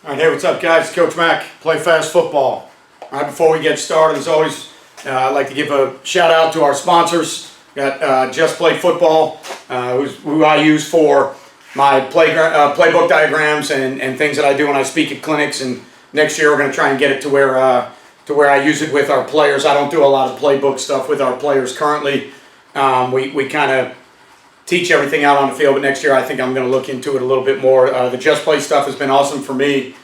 All right, hey, what's up, guys? Coach Mac, Play Fast Football. All right, before we get started, as always, I'd like to give a shout out to our sponsors. Got Just Play Football, who I use for my playbook diagrams and things that I do when I speak at clinics. And next year, we're going to try and get it to where I use it with our players. I don't do a lot of playbook stuff with our players currently. We kind of teach everything out on the field, but next year I think I'm going to look into it a little bit more. The Just Play stuff has been awesome for me.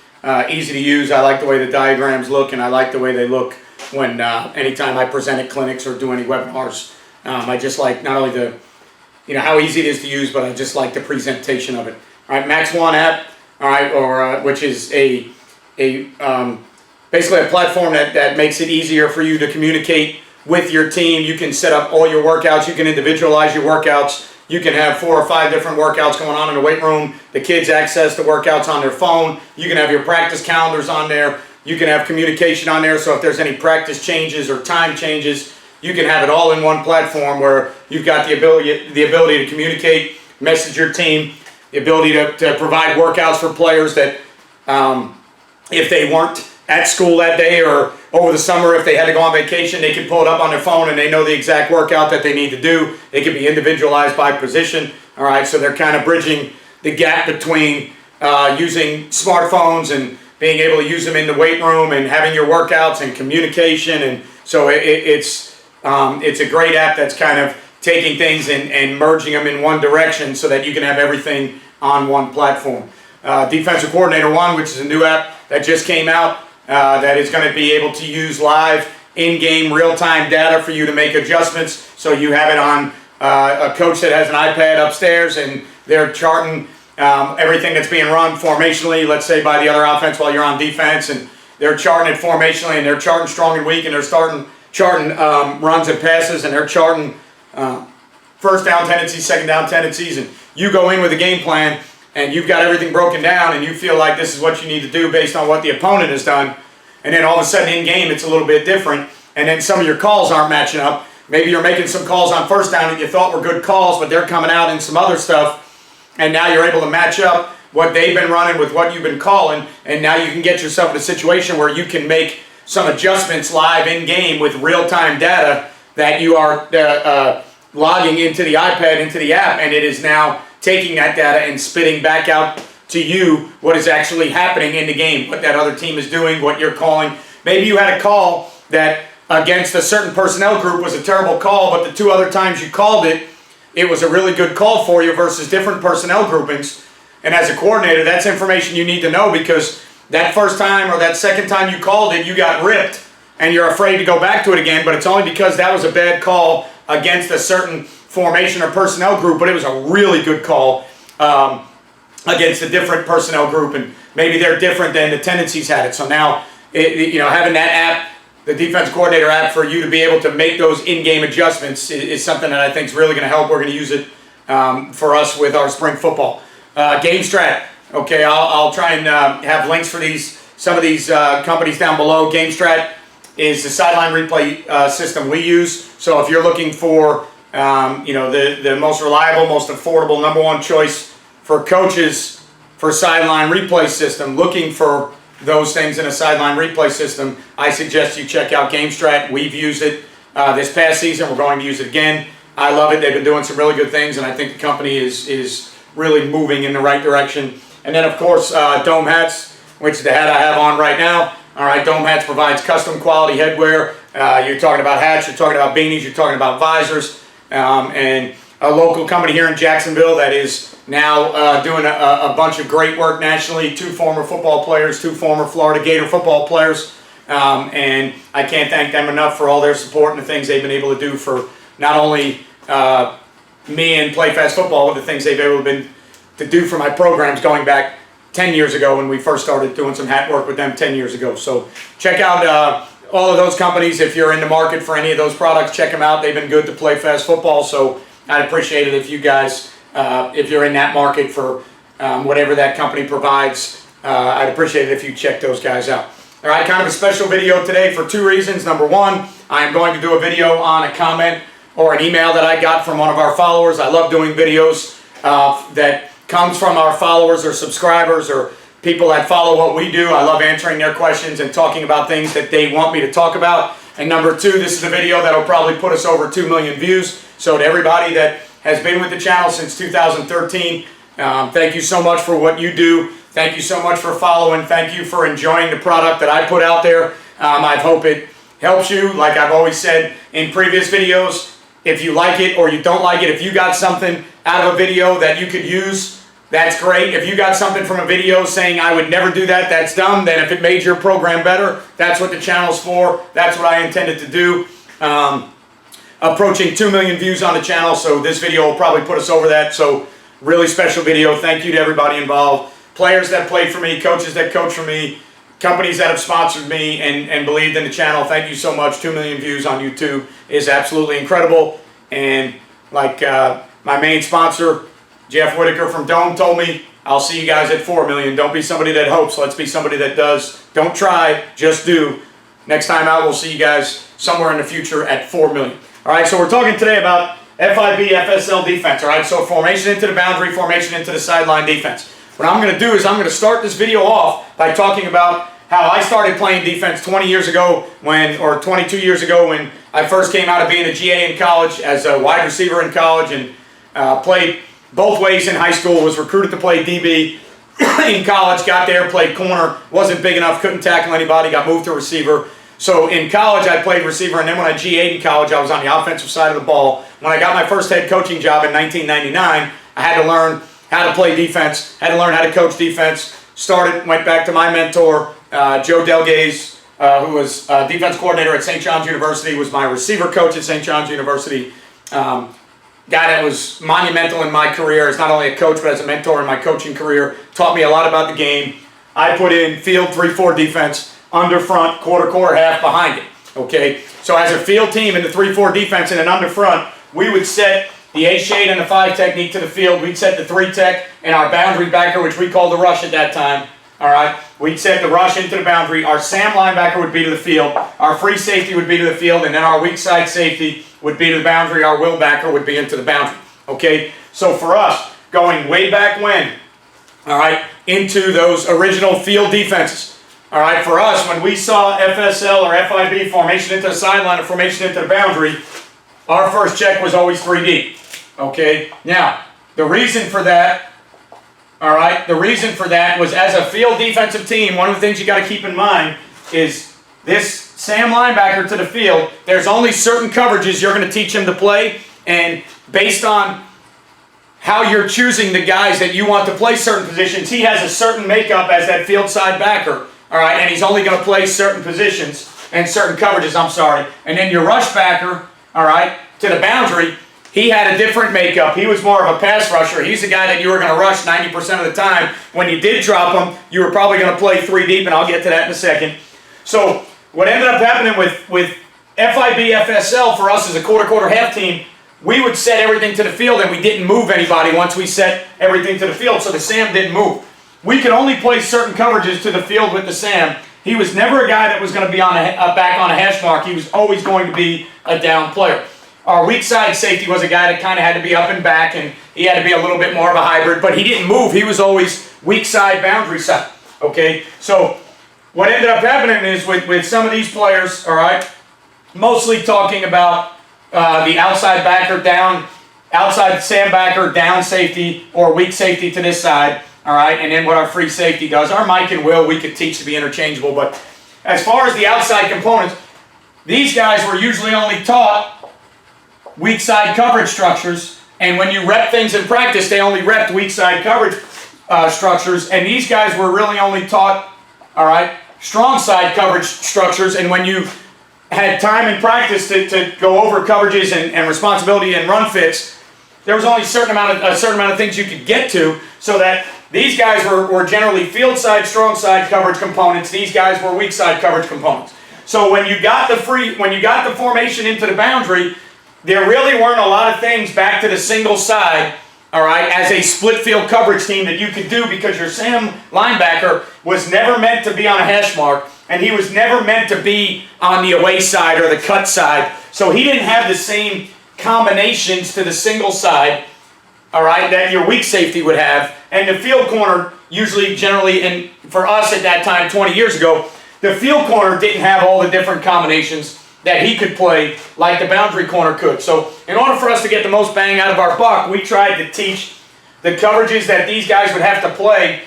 Easy to use. I like the way the diagrams look, and I like the way they look when anytime I present at clinics or do any webinars. I just like not only the, how easy it is to use, but I just like the presentation of it. All right, MaxOne app, all right, which is basically a platform that makes it easier for you to communicate with your team. You can set up all your workouts. You can individualize your workouts. You can have 4 or 5 different workouts going on in the weight room. The kids access the workouts on their phone. You can have your practice calendars on there. You can have communication on there. So if there's any practice changes or time changes, you can have it all in one platform where you've got the ability to communicate, message your team, the ability to provide workouts for players that if they weren't at school that day or over the summer, if they had to go on vacation, they could pull it up on their phone and they know the exact workout that they need to do. It can be individualized by position. All right, so they're kind of bridging the gap between using smartphones and being able to use them in the weight room and having your workouts and communication. And so it's a great app that's kind of taking things and merging them in one direction so that you can have everything on one platform. Defensive Coordinator 1, which is a new app that just came out, that is going to be able to use live in-game real-time data for you to make adjustments. So you have it on a coach that has an iPad upstairs and they're charting everything that's being run formationally, let's say by the other offense while you're on defense, and they're charting it formationally and they're charting strong and weak, and they're charting runs and passes, and they're charting first down tendencies, second down tendencies, and you go in with a game plan and you've got everything broken down and you feel like this is what you need to do based on what the opponent has done, and then all of a sudden in game it's a little bit different, and then some of your calls aren't matching up. Maybe you're making some calls on first down that you thought were good calls, but they're coming out in some other stuff, and now you're able to match up what they've been running with what you've been calling, and now you can get yourself in a situation where you can make some adjustments live in game with real-time data that you are logging into the iPad, into the app, and it is now taking that data and spitting back out to you what is actually happening in the game, what that other team is doing, what you're calling. Maybe you had a call that against a certain personnel group was a terrible call, but the 2 other times you called it, it was a really good call for you versus different personnel groupings. And as a coordinator, that's information you need to know, because that first time or that second time you called it, you got ripped and you're afraid to go back to it again, but it's only because that was a bad call against a certain formation or personnel group, but it was a really good call against a different personnel group, and maybe they're different than the tendencies had it. So now, having that app, the defense coordinator app, for you to be able to make those in-game adjustments is something that I think is really going to help. We're going to use it for us with our spring football. Game Strat. Okay, I'll try and have links for some of these companies down below. Game Strat is the sideline replay system we use. So if you're looking for the most reliable, most affordable, #1 choice for coaches for sideline replay system, looking for those things in a sideline replay system, I suggest you check out Game Strat. We've used it this past season. We're going to use it again. I love it. They've been doing some really good things, and I think the company is really moving in the right direction. And then, of course, Dome Hats, which is the hat I have on right now. All right, Dome Hats provides custom quality headwear. You're talking about hats, you're talking about beanies, you're talking about visors. And a local company here in Jacksonville that is now doing a bunch of great work nationally. 2 former football players, 2 former Florida Gator football players. And I can't thank them enough for all their support and the things they've been able to do for not only me and Play Fast Football, but the things they've been to do for my programs going back 10 years ago when we first started doing some hat work with them 10 years ago. So check out all of those companies. If you're in the market for any of those products, check them out. They've been good to Play Fast Football, so I'd appreciate it if you guys, if you're in that market for whatever that company provides, I'd appreciate it if you check those guys out. All right, kind of a special video today for 2 reasons. Number 1, I am going to do a video on a comment or an email that I got from one of our followers. I love doing videos that comes from our followers or subscribers or people that follow what we do. I love answering their questions and talking about things that they want me to talk about. And number two, this is a video that will probably put us over 2 million views. So to everybody that has been with the channel since 2013, thank you so much for what you do. Thank you so much for following. Thank you for enjoying the product that I put out there. I hope it helps you. Like I've always said in previous videos, if you like it or you don't like it, if you got something out of a video that you could use, that's great. If you got something from a video saying I would never do that, that's dumb. Then if it made your program better, that's what the channel's for. That's what I intended to do. Approaching 2 million views on the channel, so this video will probably put us over that. So really special video. Thank you to everybody involved. Players that played for me, coaches that coach for me, companies that have sponsored me and believed in the channel. Thank you so much. 2 million views on YouTube is absolutely incredible. And like my main sponsor, Jeff Whitaker from Dome, told me, I'll see you guys at 4 million. Don't be somebody that hopes. Let's be somebody that does. Don't try, just do. Next time out, we'll see you guys somewhere in the future at 4 million. All right, so we're talking today about FIB, FSL Defense. All right, so formation into the boundary, formation into the sideline defense. What I'm going to do is I'm going to start this video off by talking about how I started playing defense 20 years ago or 22 years ago when I first came out of being a GA in college as a wide receiver in college and played both ways in high school, was recruited to play DB in college, got there, played corner, wasn't big enough, couldn't tackle anybody, got moved to receiver. So in college, I played receiver, and then when I GA'd in college, I was on the offensive side of the ball. When I got my first head coaching job in 1999, I had to learn how to play defense, had to learn how to coach defense. Went back to my mentor, Joe Delgaze, who was defense coordinator at St. John's University, was my receiver coach at St. John's University. Guy that was monumental in my career as not only a coach, but as a mentor in my coaching career. Taught me a lot about the game. I put in field 3-4 defense, under front, quarter, half behind it. Okay, so as a field team in the 3-4 defense and an under front, we would set the A-shade and the 5 technique to the field. We'd set the 3 tech and our boundary backer, which we called the rush at that time. All right, we'd set the rush into the boundary. Our Sam linebacker would be to the field. Our free safety would be to the field, and then our weak side safety would be to the boundary. Our will backer would be into the boundary. Okay, so for us, going way back when, all right, into those original field defenses. All right, for us, when we saw FSL or FIB, formation into the sideline or formation into the boundary, our first check was always 3 deep. Okay, now, the reason for that, all right, the reason for that was as a field defensive team, one of the things you got to keep in mind is this Sam linebacker to the field, there's only certain coverages you're going to teach him to play, and based on how you're choosing the guys that you want to play certain positions, he has a certain makeup as that field side backer, all right, and he's only going to play certain positions and certain coverages, and then your rush backer, all right, to the boundary, he had a different makeup. He was more of a pass rusher. He's the guy that you were going to rush 90% of the time. When you did drop him, you were probably going to play 3 deep, and I'll get to that in a second. So what ended up happening with FIB, FSL, for us as a quarter, half team, we would set everything to the field, and we didn't move anybody once we set everything to the field, so the Sam didn't move. We could only play certain coverages to the field with the Sam. He was never a guy that was going to be on back on a hash mark. He was always going to be a down player. Our weak side safety was a guy that kind of had to be up and back, and he had to be a little bit more of a hybrid, but he didn't move. He was always weak side, boundary side. Okay, so what ended up happening is with some of these players, all right, mostly talking about the outside backer down, outside Sam backer, down safety, or weak safety to this side, all right, and then what our free safety does. Our Mike and Will, we could teach to be interchangeable, but as far as the outside components, these guys were usually only taught weak side coverage structures, and when you rep things in practice, they only repped weak side coverage structures, and these guys were really only taught, all right, strong side coverage structures, and when you had time in practice to go over coverages and responsibility and run fits, there was only a certain amount of things you could get to, so that these guys were generally field side, strong side coverage components. These guys were weak side coverage components. So when you got the formation into the boundary, there really weren't a lot of things back to the single side, all right, as a split field coverage team that you could do, because your Sam linebacker was never meant to be on a hash mark, and he was never meant to be on the away side or the cut side. So he didn't have the same combinations to the single side, all right, that your weak safety would have. And the field corner, usually, generally, and for us at that time, 20 years ago, the field corner didn't have all the different combinations that he could play like the boundary corner could. So in order for us to get the most bang out of our buck, we tried to teach the coverages that these guys would have to play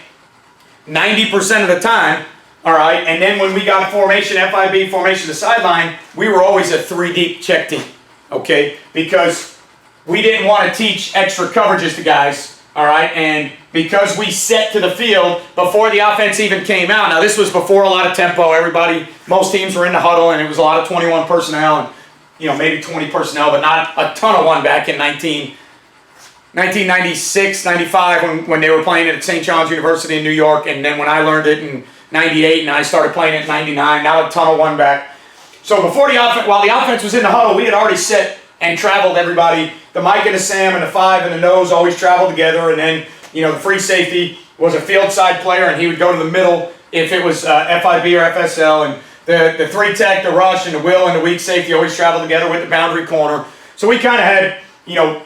90% of the time, all right? And then when we got formation, FIB, formation to sideline, we were always a 3-deep check team, okay? Because we didn't want to teach extra coverages to guys, all right? And because we set to the field before the offense even came out. Now, this was before a lot of tempo. Most teams were in the huddle, and it was a lot of 21 personnel and, maybe 20 personnel, but not a ton of one back in 1996, 95 when they were playing it at St. John's University in New York, and then when I learned it in 98 and I started playing it in 99, not a ton of one back. So before the offense, while the offense was in the huddle, we had already set and traveled everybody. The Mike and the Sam and the 5 and the nose always traveled together, and then the free safety was a field side player, and he would go to the middle if it was FIB or FSL, and the 3 tech, the rush, and the will and the weak safety always traveled together with the boundary corner. So we kind of had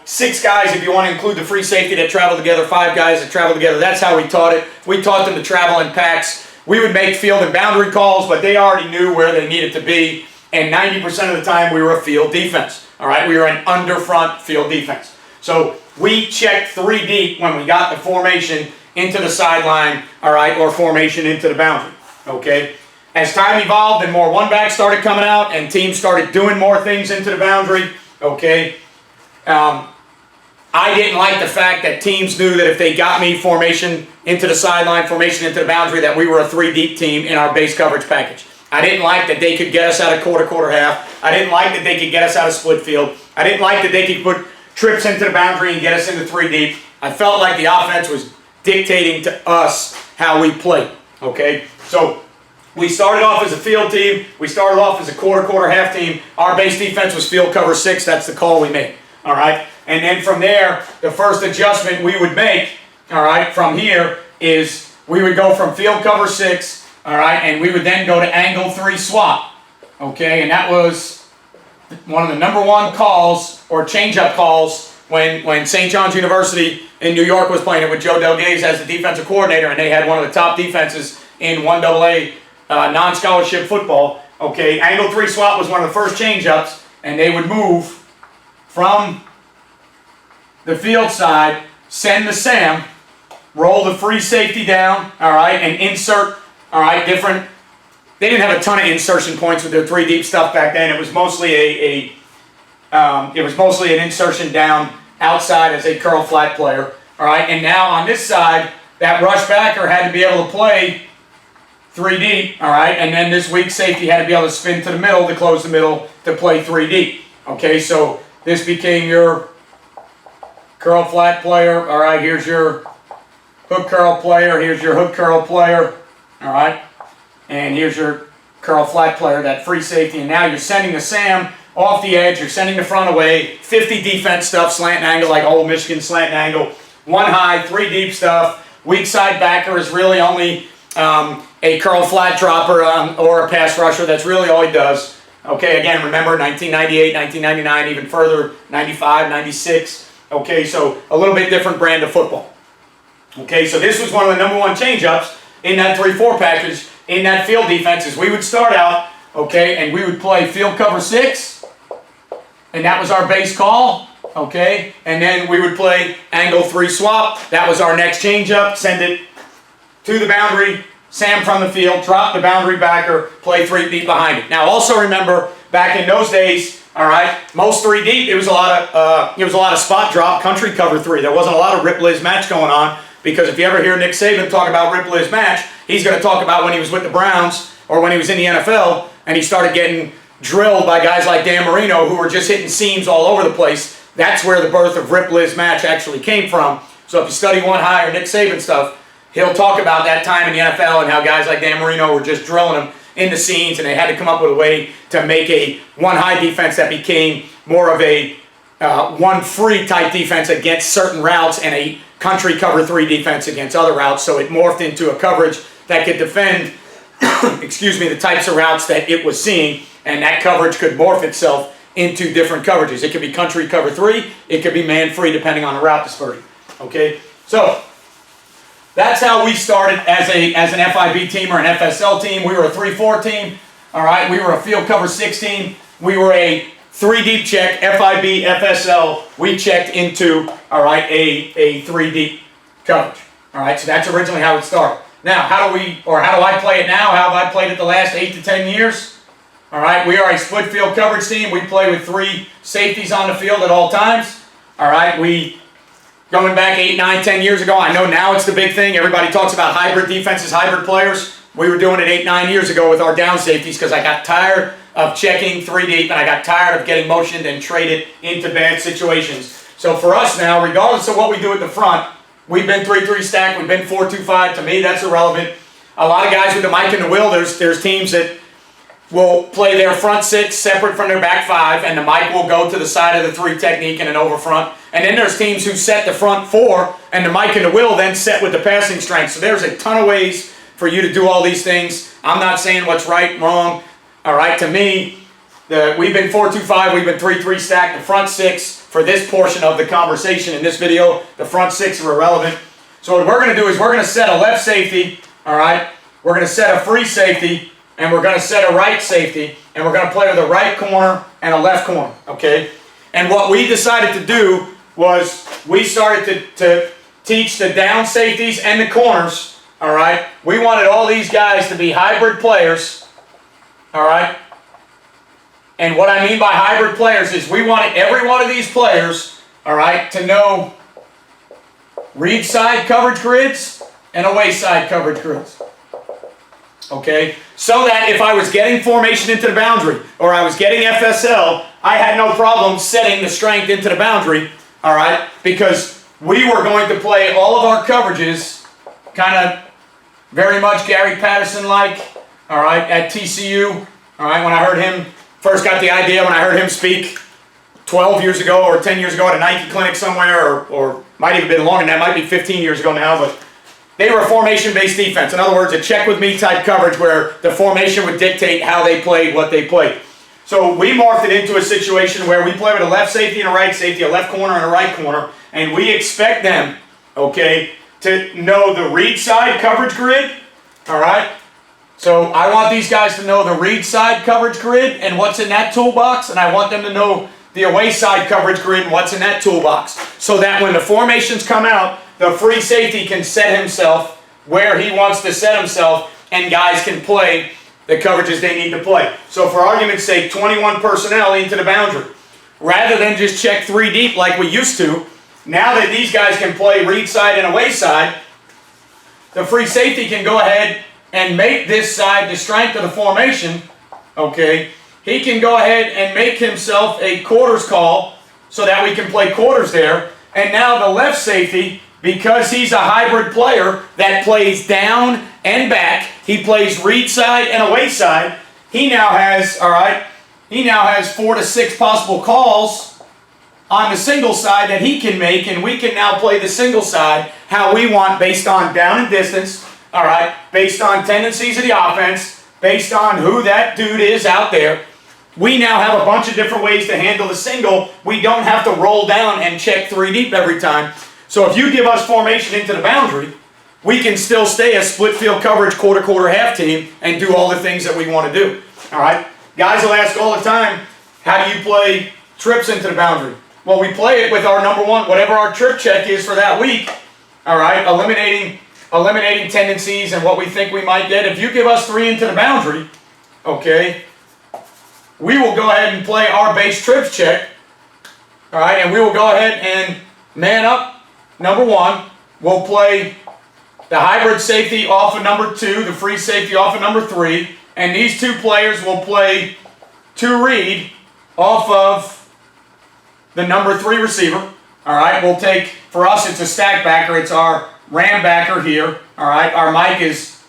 6 guys, if you want to include the free safety, that travel together, 5 guys that travel together. That's how we taught it. We taught them to travel in packs. We would make field and boundary calls, but they already knew where they needed to be. And 90% of the time, we were a field defense. All right, we were an under-front field defense. So we checked 3 deep when we got the formation into the sideline, all right, or formation into the boundary, okay? As time evolved and more one-backs started coming out and teams started doing more things into the boundary, okay, I didn't like the fact that teams knew that if they got me formation into the sideline, formation into the boundary, that we were a 3-deep team in our base coverage package. I didn't like that they could get us out of quarter, half. I didn't like that they could get us out of split field. I didn't like that they could put trips into the boundary and get us into 3-deep. I felt like the offense was dictating to us how we played, okay? So we started off as a field team. We started off as a quarter, half team. Our base defense was field cover 6. That's the call we made, all right? And then from there, the first adjustment we would make, all right, from here is we would go from field cover 6, all right, and we would then go to angle 3 swap, okay? And that was one of the #1 calls or change-up calls when St. John's University in New York was playing it with Joe Delgaze as the defensive coordinator, and they had one of the top defenses in 1AA non-scholarship football, okay? Angle 3 swap was one of the first change-ups, and they would move from the field side, send the Sam, roll the free safety down, all right, and insert, all right, different. They didn't have a ton of insertion points with their 3-deep stuff back then. It was mostly an insertion down outside as a curl flat player, all right. And now on this side, that rush backer had to be able to play 3-deep, all right, and then this weak safety had to be able to spin to the middle to close the middle to play 3-deep. Okay, so this became your curl flat player, all right. Here's your hook curl player. Here's your hook curl player, all right. And here's your curl flat player, that free safety. And now you're sending the Sam off the edge. You're sending the front away. 50 defense stuff, slant and angle, like old Michigan slant and angle. 1 high, 3 deep stuff. Weak side backer is really only a curl flat dropper or a pass rusher. That's really all he does. Okay, again, remember 1998, 1999, even further, 95, 96. Okay, so a little bit different brand of football. Okay, so this was one of the #1 change-ups in that 3-4 package in that field defense. Is we would start out, okay, and we would play field cover 6, and that was our base call, okay, and then we would play angle 3 swap. That was our next change-up. Send it to the boundary, Sam from the field, drop the boundary backer, play 3 deep behind it. Now, also remember, back in those days, all right, most 3 deep, it was a lot of spot drop, country cover 3. There wasn't a lot of rip liz match going on, because if you ever hear Nick Saban talk about rip liz match, he's going to talk about when he was with the Browns or when he was in the NFL and he started getting drilled by guys like Dan Marino who were just hitting seams all over the place. That's where the birth of rip liz match actually came from. So if you study 1 high or Nick Saban stuff, he'll talk about that time in the NFL and how guys like Dan Marino were just drilling them in the seams, and they had to come up with a way to make a 1 high defense that became more of a 1 free type defense against certain routes and a country cover 3 defense against other routes. So it morphed into a coverage that could defend, excuse me, the types of routes that it was seeing, and that coverage could morph itself into different coverages. It could be country cover 3, it could be man free depending on the route dispersion. Okay, so that's how we started as an FIB team or an FSL team. We were a 3-4 team. All right, we were a field cover 6 team. We were a 3 deep check, FIB, FSL. We checked into, all right, a 3 deep coverage. All right, so that's originally how it started. Now, how do I play it now? How have I played it the last 8 to 10 years? All right, we are a split field coverage team. We play with 3 safeties on the field at all times. All right, going back 8, 9, 10 years ago, I know now it's the big thing. Everybody talks about hybrid defenses, hybrid players. We were doing it 8, 9 years ago with our down safeties because I got tired of checking 3 deep and I got tired of getting motioned and traded into bad situations. So for us now, regardless of what we do at the front, we've been 3-3 stack, we've been 4-2-5. To me, that's irrelevant. A lot of guys with the mic and the will, there's teams that will play their front 6 separate from their back 5, and the mic will go to the side of the 3 technique and an over front. And then there's teams who set the front 4, and the mic and the will then set with the passing strength. So there's a ton of ways for you to do all these things. I'm not saying what's right, wrong. All right, to me, we've been 4-2-5, we've been 3-3 stack. The front 6 for this portion of the conversation in this video, the front 6 are irrelevant. So what we're going to do is we're going to set a left safety, all right? We're going to set a free safety, and we're going to set a right safety, and we're going to play with a right corner and a left corner, okay? And what we decided to do was we started to teach the down safeties and the corners, all right? We wanted all these guys to be hybrid players, all right? And what I mean by hybrid players is we wanted every one of these players, all right, to know read side coverage grids and away side coverage grids. Okay? So that if I was getting formation into the boundary or I was getting FSL, I had no problem setting the strength into the boundary, all right? Because we were going to play all of our coverages kind of very much Gary Patterson-like, all right, at TCU, all right, when I heard him, first got the idea when I heard him speak 12 years ago or 10 years ago at a Nike clinic somewhere, or might even been longer than that, might be 15 years ago now, but they were a formation-based defense. In other words, a check-with-me type coverage where the formation would dictate how they played, what they played. So we morphed it into a situation where we play with a left safety and a right safety, a left corner and a right corner, and we expect them, okay, to know the read side coverage grid, all right? So I want these guys to know the read side coverage grid and what's in that toolbox, and I want them to know the away side coverage grid and what's in that toolbox, so that when the formations come out, the free safety can set himself where he wants to set himself, and guys can play the coverages they need to play. So for argument's sake, 21 personnel into the boundary. Rather than just check 3 deep like we used to, now that these guys can play read side and away side, the free safety can go ahead and make this side the strength of the formation, okay? He can go ahead and make himself a quarters call so that we can play quarters there. And now the left safety, because he's a hybrid player that plays down and back, he plays read side and away side, he now has, all right, he now has 4 to 6 possible calls on the single side that he can make, and we can now play the single side how we want based on down and distance, all right, based on tendencies of the offense, based on who that dude is out there. We now have a bunch of different ways to handle the single. We don't have to roll down and check 3 deep every time. So if you give us formation into the boundary, we can still stay a split field coverage quarter, half team and do all the things that we want to do. All right? Guys will ask all the time, how do you play trips into the boundary? Well, we play it with our number one, whatever our trip check is for that week. All right? Eliminating tendencies and what we think we might get. If you give us 3 into the boundary, okay, we will go ahead and play our base trips check. All right? And we will go ahead and man up. Number 1, we'll play the hybrid safety off of number 2, the free safety off of number 3, and these 2 players will play 2 read off of the number 3 receiver. All right, we'll take, for us it's a stack backer, it's our ram backer here. All right, our mic is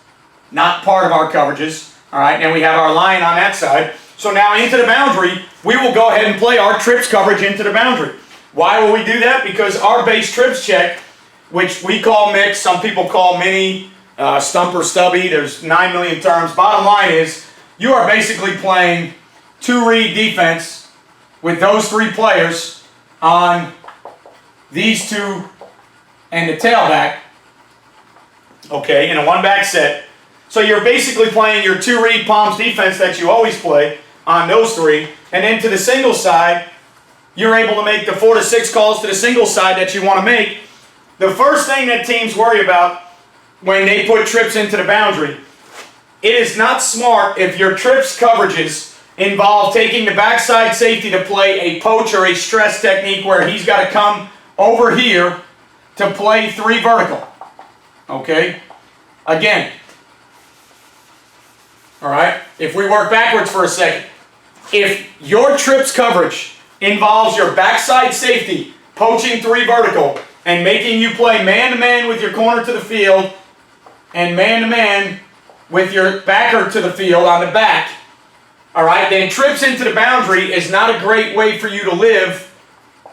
not part of our coverages. All right, and we have our line on that side. So now into the boundary, we will go ahead and play our trips coverage into the boundary. Why will we do that? Because our base trips check, which we call mix, some people call mini, stumper, stubby, there's 9 million terms. Bottom line is, you are basically playing 2 read defense with those 3 players on these 2 and the tailback. okay, in a one-back set. So you're basically playing your two-read palms defense that you always play on those three. And then to the single side, you're able to make the 4 to 6 calls to the single side that you want to make. The first thing that teams worry about when they put trips into the boundary, it is not smart if your trips coverages involve taking the backside safety to play a poach or a stress technique where he's got to come over here to play 3 vertical. Okay? Again. Alright? If we work backwards for a second. If your trips coverage involves your backside safety poaching 3 vertical and making you play man-to-man with your corner to the field and man-to-man with your backer to the field on the back, all right, then trips into the boundary is not a great way for you to live,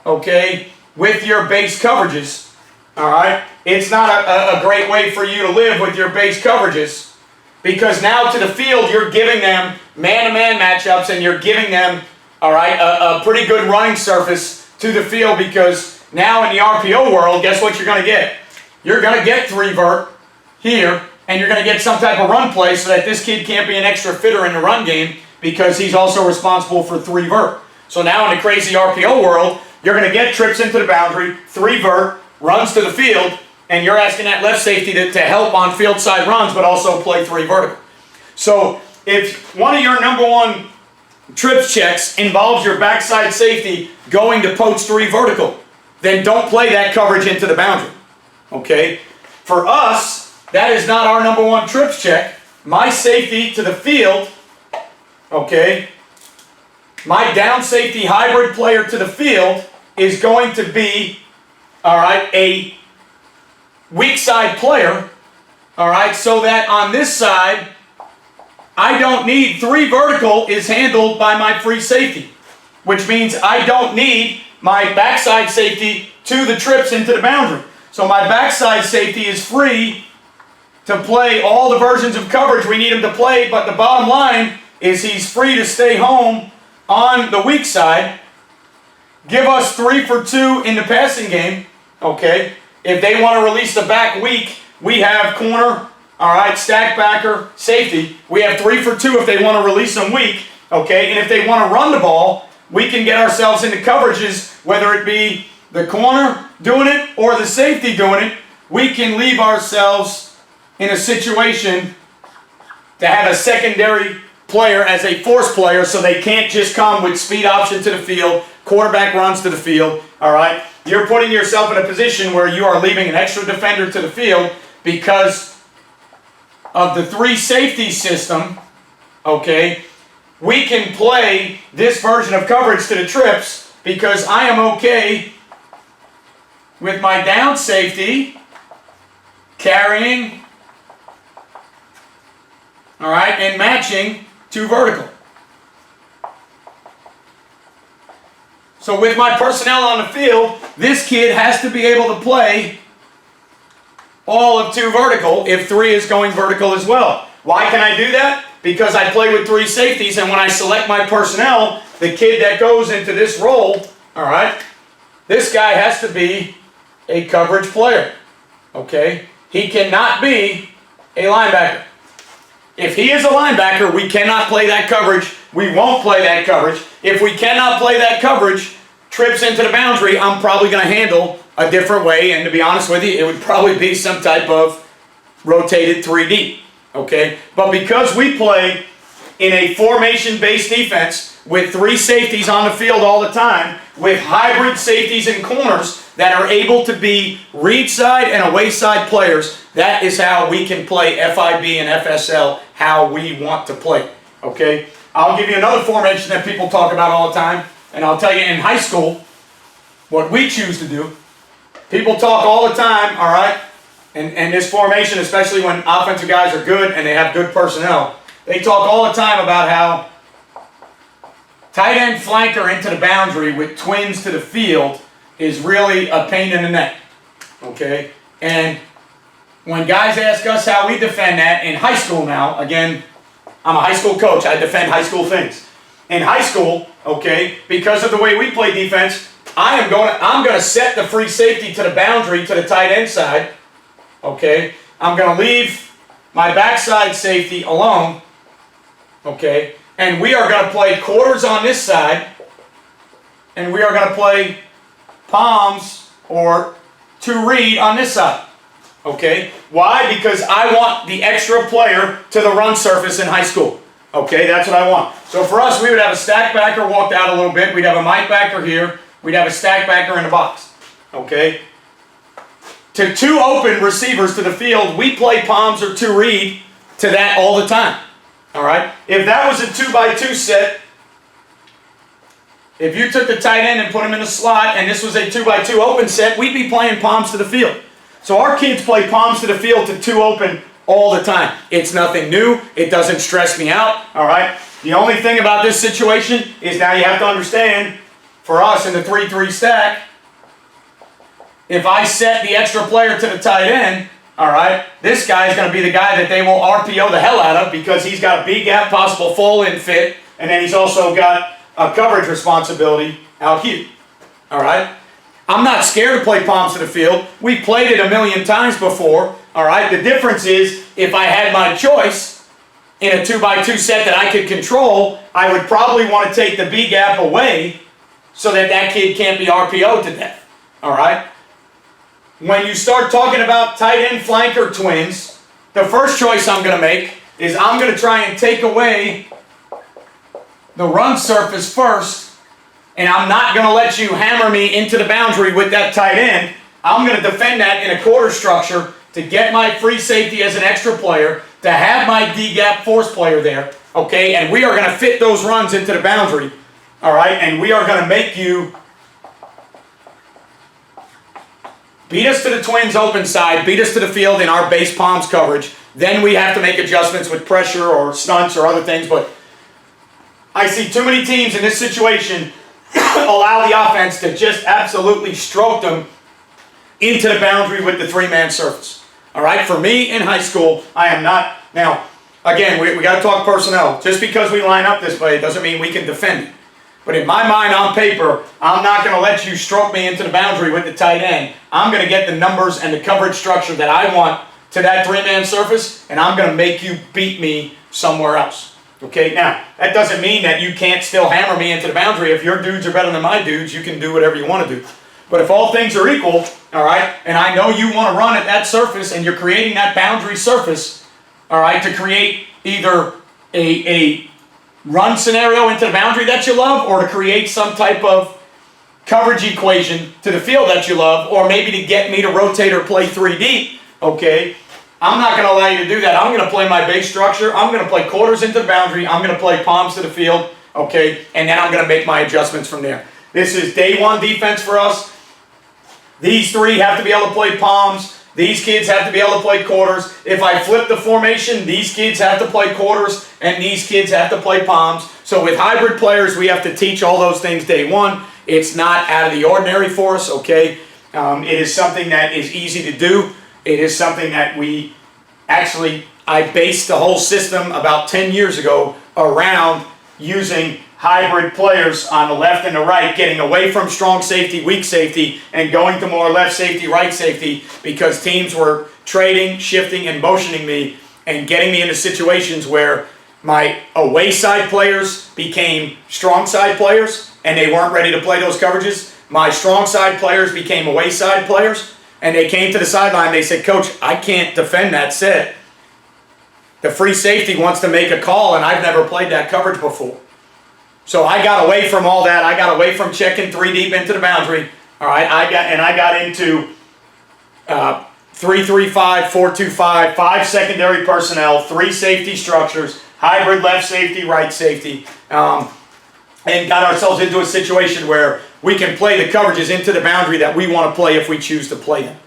okay, with your base coverages, all right? It's not a great way for you to live with your base coverages because now to the field you're giving them man-to-man matchups and you're giving them, all right, a pretty good running surface to the field because now in the RPO world, guess what you're going to get? You're going to get 3 vert here, and you're going to get some type of run play so that this kid can't be an extra fitter in the run game because he's also responsible for 3 vert. So now in the crazy RPO world, you're going to get trips into the boundary, 3 vert, runs to the field, and you're asking that left safety to help on field side runs but also play 3 vertical. So if one of your number 1 trips checks involves your backside safety going to poach 3 vertical, then don't play that coverage into the boundary. Okay? For us, that is not our number 1 trips check. My safety to the field, okay, my down safety hybrid player to the field is going to be, all right, a weak side player, all right, so that on this side, I don't need 3 vertical is handled by my free safety, which means I don't need my backside safety to the trips into the boundary. So my backside safety is free to play all the versions of coverage we need him to play, but the bottom line is he's free to stay home on the weak side, give us 3 for 2 in the passing game, okay? If they want to release the back weak, we have corner, all right, stack backer, safety. We have 3 for 2 if they want to release them weak, okay? And if they want to run the ball, we can get ourselves into coverages, whether it be the corner doing it or the safety doing it. We can leave ourselves in a situation to have a secondary player as a force player so they can't just come with speed option to the field, quarterback runs to the field, all right? You're putting yourself in a position where you are leaving an extra defender to the field because of the 3 safety system, okay? We can play this version of coverage to the trips because I am okay with my down safety carrying, all right, and matching 2 vertical. So with my personnel on the field, this kid has to be able to play all of 2 vertical if 3 is going vertical as well. Why can I do that? Because I play with 3 safeties, and when I select my personnel, the kid that goes into this role, all right, this guy has to be a coverage player, okay? He cannot be a linebacker. If he is a linebacker, we cannot play that coverage. We won't play that coverage. If we cannot play that coverage, trips into the boundary, I'm probably going to handle a different way. And to be honest with you, it would probably be some type of rotated 3D. Okay? But because we play in a formation-based defense with 3 safeties on the field all the time, with hybrid safeties and corners that are able to be read side and away side players, that is how we can play FIB and FSL how we want to play. Okay? I'll give you another formation that people talk about all the time, and I'll tell you in high school what we choose to do. People talk all the time, all right, and this formation, especially when offensive guys are good and they have good personnel, they talk all the time about how tight end flanker into the boundary with twins to the field is really a pain in the neck, okay? And when guys ask us how we defend that in high school now, again, I'm a high school coach, I defend high school things. In high school, okay, because of the way we play defense, I'm going to set the free safety to the boundary to the tight end side, okay? I'm going to leave my backside safety alone, okay, and we are going to play quarters on this side, and we are going to play palms or two read on this side, okay? Why? Because I want the extra player to the run surface in high school, okay? That's what I want. So for us, we would have a stack backer walked out a little bit. We'd have a Mike backer here. We'd have a stack backer in the box, okay? To two open receivers to the field, we play palms or two read to that all the time, all right? If that was a 2x2 set, if you took the tight end and put him in the slot and this was a 2x2 open set, we'd be playing palms to the field. So our kids play palms to the field to two open all the time. It's nothing new. It doesn't stress me out, all right? The only thing about this situation is now you have to understand, for us in the 3-3 stack, if I set the extra player to the tight end, all right, this guy is going to be the guy that they will RPO the hell out of because he's got a B gap, possible fall-in fit, and then he's also got a coverage responsibility out here, all right? I'm not scared to play palms to the field. We've played it a million times before, all right? The difference is if I had my choice in a 2x2 set that I could control, I would probably want to take the B gap away so that that kid can't be RPO'd to death, all right? When you start talking about tight end flanker twins, the first choice I'm going to make is I'm going to try and take away the run surface first, and I'm not going to let you hammer me into the boundary with that tight end. I'm going to defend that in a quarter structure to get my free safety as an extra player, to have my D-gap force player there, okay? And we are going to fit those runs into the boundary, all right? And we are going to make you beat us to the twins open side, beat us to the field in our base palms coverage. Then we have to make adjustments with pressure or stunts or other things. But I see too many teams in this situation allow the offense to just absolutely stroke them into the boundary with the three-man surface. All right? For me in high school, I am not. Now, again, we got to talk personnel. Just because we line up this way doesn't mean we can defend it. But in my mind, on paper, I'm not going to let you stroke me into the boundary with the tight end. I'm going to get the numbers and the coverage structure that I want to that three-man surface, and I'm going to make you beat me somewhere else. Okay, now, that doesn't mean that you can't still hammer me into the boundary. If your dudes are better than my dudes, you can do whatever you want to do. But if all things are equal, all right, and I know you want to run at that surface and you're creating that boundary surface, all right, to create either a run scenario into the boundary that you love, or to create some type of coverage equation to the field that you love, or maybe to get me to rotate or play 3 deep, okay, I'm not going to allow you to do that. I'm going to play my base structure. I'm going to play quarters into the boundary. I'm going to play palms to the field, okay, and then I'm going to make my adjustments from there. This is day one defense for us. These three have to be able to play palms. These kids have to be able to play quarters. If I flip the formation, these kids have to play quarters, and these kids have to play palms. So with hybrid players, we have to teach all those things day one. It's not out of the ordinary for us, okay? It is something that is easy to do. It is something that I based the whole system about 10 years ago around using hybrid players on the left and the right, getting away from strong safety, weak safety, and going to more left safety, right safety, because teams were trading, shifting, and motioning me and getting me into situations where my away side players became strong side players and they weren't ready to play those coverages. My strong side players became away side players and they came to the sideline. They said, "Coach, I can't defend that set. The free safety wants to make a call and I've never played that coverage before." So I got away from all that. I got away from checking 3 deep into the boundary. All right, I got into 3-3-5, 4-2-5, 5 secondary personnel, 3 safety structures, hybrid left safety, right safety, and got ourselves into a situation where we can play the coverages into the boundary that we want to play if we choose to play them.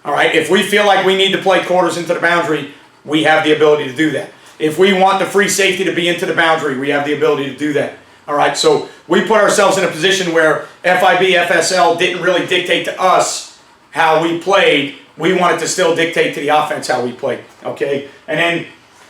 All right, if we feel like we need to play quarters into the boundary, we have the ability to do that. If we want the free safety to be into the boundary, we have the ability to do that. All right, so we put ourselves in a position where FIB, FSL didn't really dictate to us how we played. We wanted to still dictate to the offense how we played, okay? And then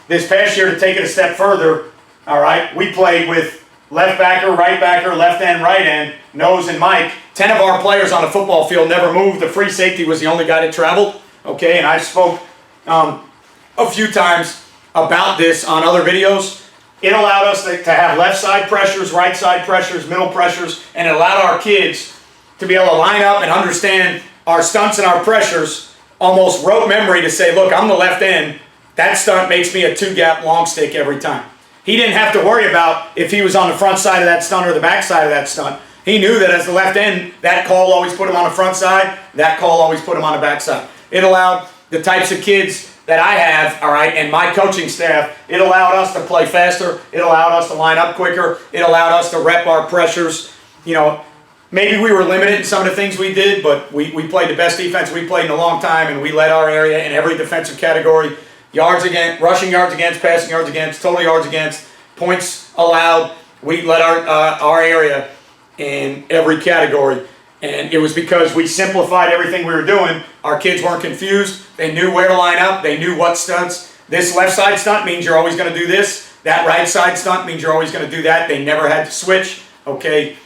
this past year, to take it a step further, all right, we played with left backer, left end, right end, nose and Mike. 10 of our players on the football field never moved. The free safety was the only guy that traveled, okay? And I spoke a few times about this on other videos. It allowed us to have left side pressures, right side pressures, middle pressures, and it allowed our kids to be able to line up and understand our stunts and our pressures, almost rote memory to say, look, I'm the left end. That stunt makes me a 2-gap long stick every time. He didn't have to worry about if he was on the front side of that stunt or the back side of that stunt. He knew that as the left end, that call always put him on the front side, that call always put him on the back side. It allowed the types of kids that I have, all right, and my coaching staff, it allowed us to play faster, it allowed us to line up quicker, it allowed us to rep our pressures. You know, maybe we were limited in some of the things we did, but we played the best defense we played in a long time, and we led our area in every defensive category. Yards against, rushing yards against, passing yards against, total yards against, points allowed. We led our area in every category. And it was because we simplified everything we were doing. Our kids weren't confused. They knew where to line up. They knew what stunts. This left side stunt means you're always going to do this. That right side stunt means you're always going to do that. They never had to switch. Okay.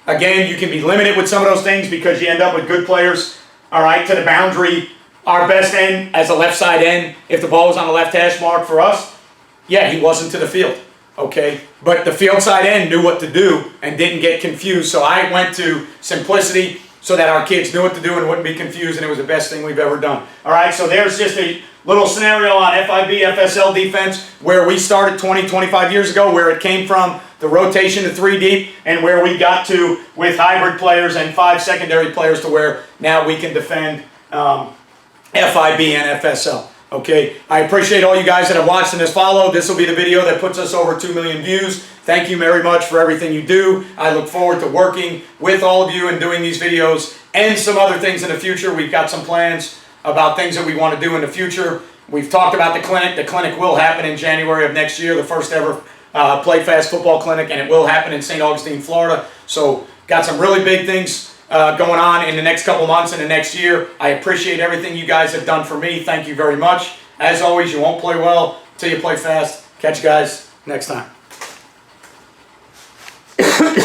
Again, you can be limited with some of those things because you end up with good players, all right, to the boundary. Our best end as a left side end, if the ball was on the left hash mark for us, yeah, he wasn't to the field. Okay, but the field side end knew what to do and didn't get confused. So I went to simplicity so that our kids knew what to do and wouldn't be confused, and it was the best thing we've ever done. All right, so there's just a little scenario on FIB, FSL Defense, where we started 20, 25 years ago, where it came from the rotation to 3 deep, and where we got to with hybrid players and 5 secondary players to where now we can defend FIB and FSL. Okay, I appreciate all you guys that have watched and has followed. This will be the video that puts us over 2 million views. Thank you very much for everything you do. I look forward to working with all of you and doing these videos and some other things in the future. We've got some plans about things that we want to do in the future. We've talked about the clinic. The clinic will happen in January of next year, the first ever Play Fast Football Clinic, and it will happen in St. Augustine, Florida. So got some really big things going on in the next couple months and the next year. I appreciate everything you guys have done for me. Thank you very much. As always, you won't play well till you play fast. Catch you guys next time.